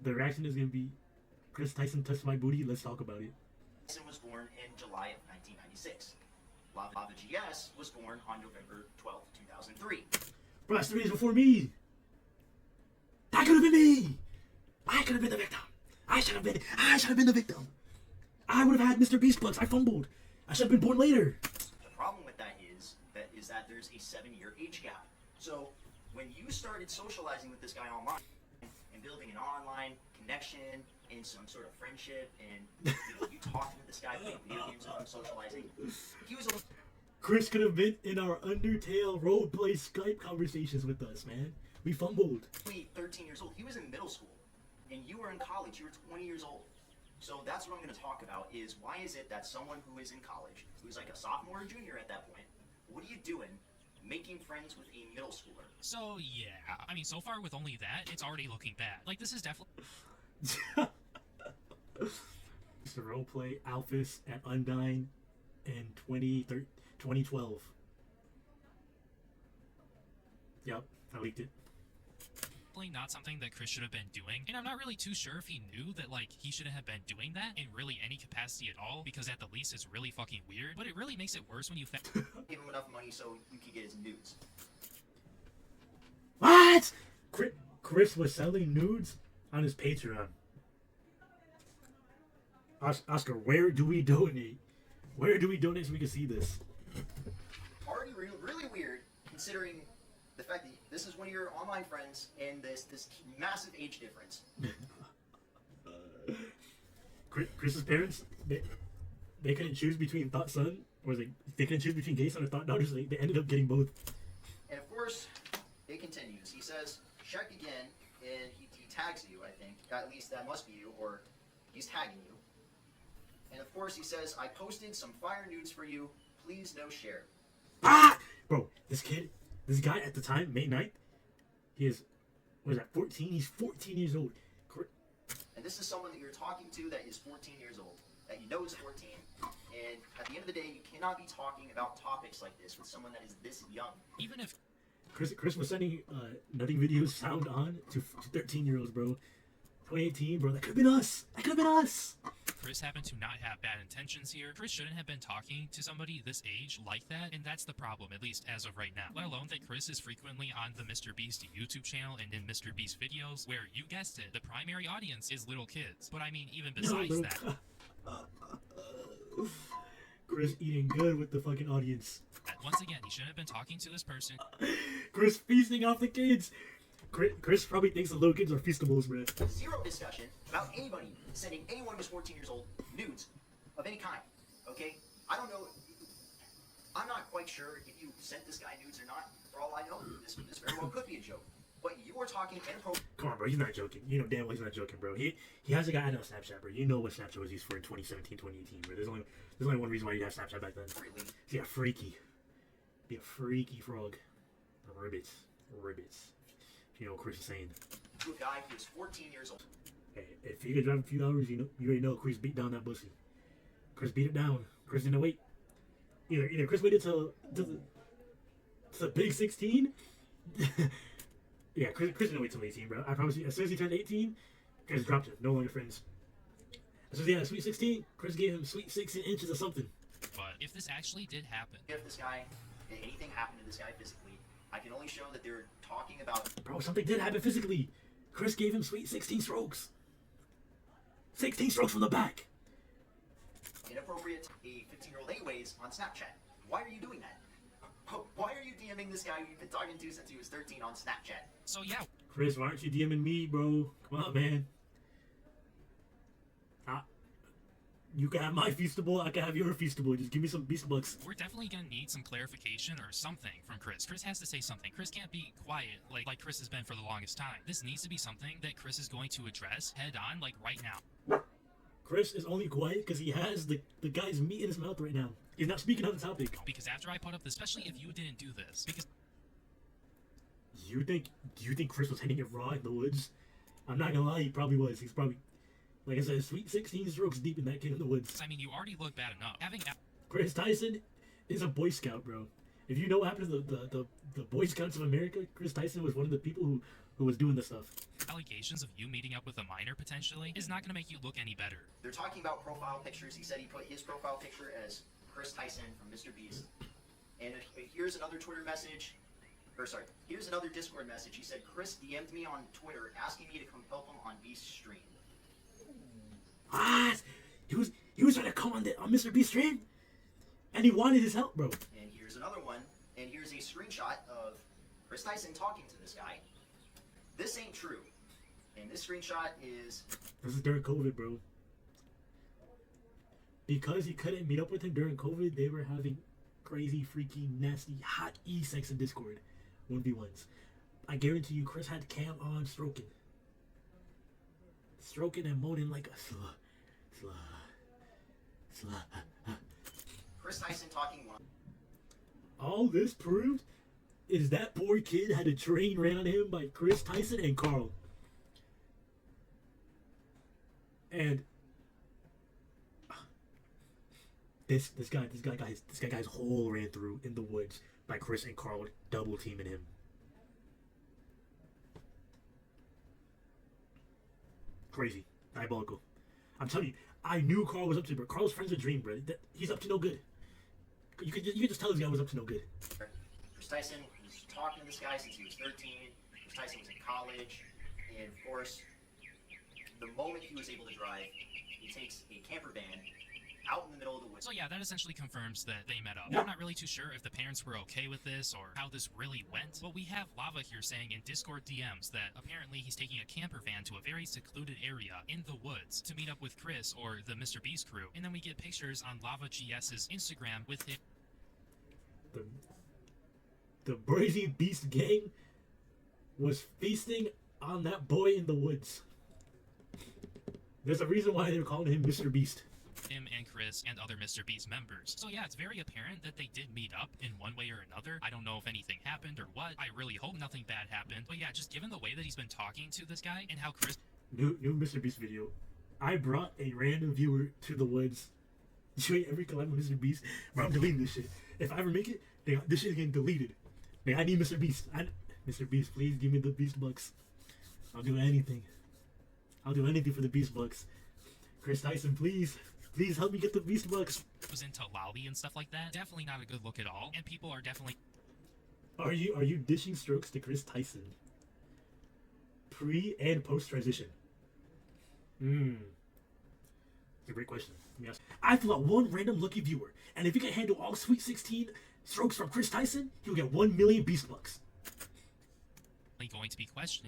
the reaction is gonna be Kris Tyson touched my booty. Let's talk about it. Tyson was born in July of 1996. Lava GS was born on November 12th, 2003. Bro, that's 3 days before me. That could have been me. I could have been the victim. I should have been the victim. I would have had Mr. Beast bucks. I fumbled. I should have been born later. The problem with that is that there's a 7-year age gap. So when you started socializing with this guy online and building an online connection and some sort of friendship and you talking with this guy, playing video games with him, socializing, he was a Kris could have been in our Undertale roleplay Skype conversations with us, man. We fumbled. 13 years old. He was in middle school, and you were in college. You were 20 years old. So that's what I'm going to talk about is why is it that someone who is in college, who's like a sophomore or junior at that point, what are you doing making friends with a middle schooler? So, yeah. I mean, so far with only that, it's already looking bad. Like, this is definitely... It's the roleplay Alphys and Undyne in 2012. Yep, I leaked it. not something that Kris should have been doing, and I'm not really too sure if he knew that, like, he shouldn't have been doing that in really any capacity at all, because at the least it's really fucking weird, but it really makes it worse when you give him enough money so you could get his nudes. What? Kris was selling nudes on his Patreon. Oscar, where do we donate? Where do we donate so we can see this? Already really weird, considering the fact that this is one of your online friends and this massive age difference. Kris's parents, they couldn't choose between Thought Son, or they couldn't choose between Gay Son or Thought Daughter, so they ended up getting both. And of course, it continues. He says, check again, and he tags you, I think. At least that must be you, or he's tagging you. And of course, he says, I posted some fire nudes for you. Please no share. Ah! Bro, this guy at the time, May 9th, he is, what is that, 14? He's 14 years old. And this is someone that you're talking to that is 14 years old, that you know is 14. And at the end of the day, you cannot be talking about topics like this with someone that is this young. Even if Kris was sending nutting videos sound on to 13-year-olds, bro. 2018, bro. That could have been us. That could have been us. Kris happened to not have bad intentions here. Kris shouldn't have been talking to somebody this age like that, and that's the problem, at least as of right now. Let alone that Kris is frequently on the Mr. Beast YouTube channel and in Mr. Beast videos, where, you guessed it, the primary audience is little kids. But I mean, even besides that... Kris eating good with the fucking audience. Once again, he shouldn't have been talking to this person. Kris feasting off the kids. Kris probably thinks the little kids are feastables, bro. Zero discussion about anybody sending anyone who's 14 years old nudes of any kind, okay? I don't know. I'm not quite sure if you sent this guy nudes or not. For all I know, this very well could be a joke. But you were talking inappropriate. Come on, bro. He's not joking. You know damn well he's not joking, bro. He has a guy on Snapchat, bro. You know what Snapchat was used for in 2017, 2018, bro. There's only one reason why you have Snapchat back then. Yeah, freaky. Be a freaky frog. Ribbits. You know what Kris is saying. To a guy who is 14 years old. Hey, if he could drive a few hours, you already know Kris beat down that pussy. Kris beat it down. Kris didn't wait. Either Kris waited till the big 16. Yeah, Kris didn't wait till 18, bro. I promise you. As soon as he turned 18, Kris dropped him. No longer friends. As soon as he had a sweet 16, Kris gave him sweet 16 inches of something. But if this actually did happen, if anything happened to this guy physically, I can only show that they're talking about... Bro, something did happen physically. Kris gave him sweet 16 strokes. 16 strokes from the back. Inappropriate, a 15-year-old anyways, on Snapchat. Why are you doing that? Why are you DMing this guy who you've been talking to since he was 13 on Snapchat? So yeah. Kris, why aren't you DMing me, bro? Come on, man. You can have my feastable, I can have your feastable. Just give me some beast bucks. We're definitely gonna need some clarification or something from Kris. Kris has to say something. Kris can't be quiet like Kris has been for the longest time. This needs to be something that Kris is going to address head on, like right now. Kris is only quiet because he has the guy's meat in his mouth right now. He's not speaking on the topic. Because after I put up, especially if you didn't do this, because... Do you think Kris was hitting it raw in the woods? I'm not gonna lie, he probably was. He's probably... Like I said, sweet 16 strokes deep in that kid in the woods. I mean, you already look bad enough. Kris Tyson is a Boy Scout, bro. If you know what happened to the Boy Scouts of America, Kris Tyson was one of the people who who was doing this stuff. Allegations of you meeting up with a minor potentially is not going to make you look any better. They're talking about profile pictures. He said he put his profile picture as Kris Tyson from Mr. Beast. And here's another Twitter message. Here's another Discord message. He said, Kris DM'd me on Twitter asking me to come help him on Beast's stream. Ah, he was trying to come on Mr. Beast stream, and he wanted his help, bro. And here's another one. And here's a screenshot of Kris Tyson talking to this guy. This ain't true. And this screenshot is... This is during COVID, bro. Because he couldn't meet up with him during COVID, they were having crazy, freaky, nasty, hot E-sex in Discord. 1v1s. I guarantee you, Kris had Cam on stroking. Stroking and moaning like a slut. Kris Tyson talking one. All this proved is that poor kid had a train ran on him by Kris Tyson and Carl. And this guy got his whole ran through in the woods by Kris and Carl double teaming him. Crazy, diabolical. I'm telling you, I knew Carl was up to it, bro. Carl's friends with Dream, bro. He's up to no good. You could just tell this guy was up to no good. Kris Tyson was talking to this guy since he was 13. Kris Tyson was in college, and of course, the moment he was able to drive, he takes a camper van out in the middle of the woods. So yeah, that essentially confirms that they met up. I'm not really too sure if the parents were okay with this or how this really went, but we have Lava here saying in Discord DMs that apparently he's taking a camper van to a very secluded area in the woods to meet up with Kris or the Mr. Beast crew, and then we get pictures on Lava GS's Instagram with him. The Brazy Beast gang was feasting on that boy in the woods. There's a reason why they're calling him Mr. Beast. Him and Kris and other Mr. Beast members. So yeah, it's very apparent that they did meet up in one way or another. I don't know if anything happened or what. I really hope nothing bad happened. But yeah, just given the way that he's been talking to this guy and how Kris... New Mr. Beast video. I brought a random viewer to the woods. You ain't ever collab with Mr. Beast. Bro, I'm deleting this shit. If I ever make it, this shit is getting deleted. Man, I need Mr. Beast. Mr. Beast, please give me the Beast Bucks. I'll do anything. I'll do anything for the Beast Bucks. Kris Tyson, please. Please help me get the Beast Bucks. Was into lolly and stuff like that. Definitely not a good look at all. And people are definitely... Are you dishing strokes to Kris Tyson? Pre and post transition? It's a great question. I feel like one random lucky viewer, and if he can handle all Sweet 16 strokes from Kris Tyson, he'll get 1 million Beast Bucks. going to be questioning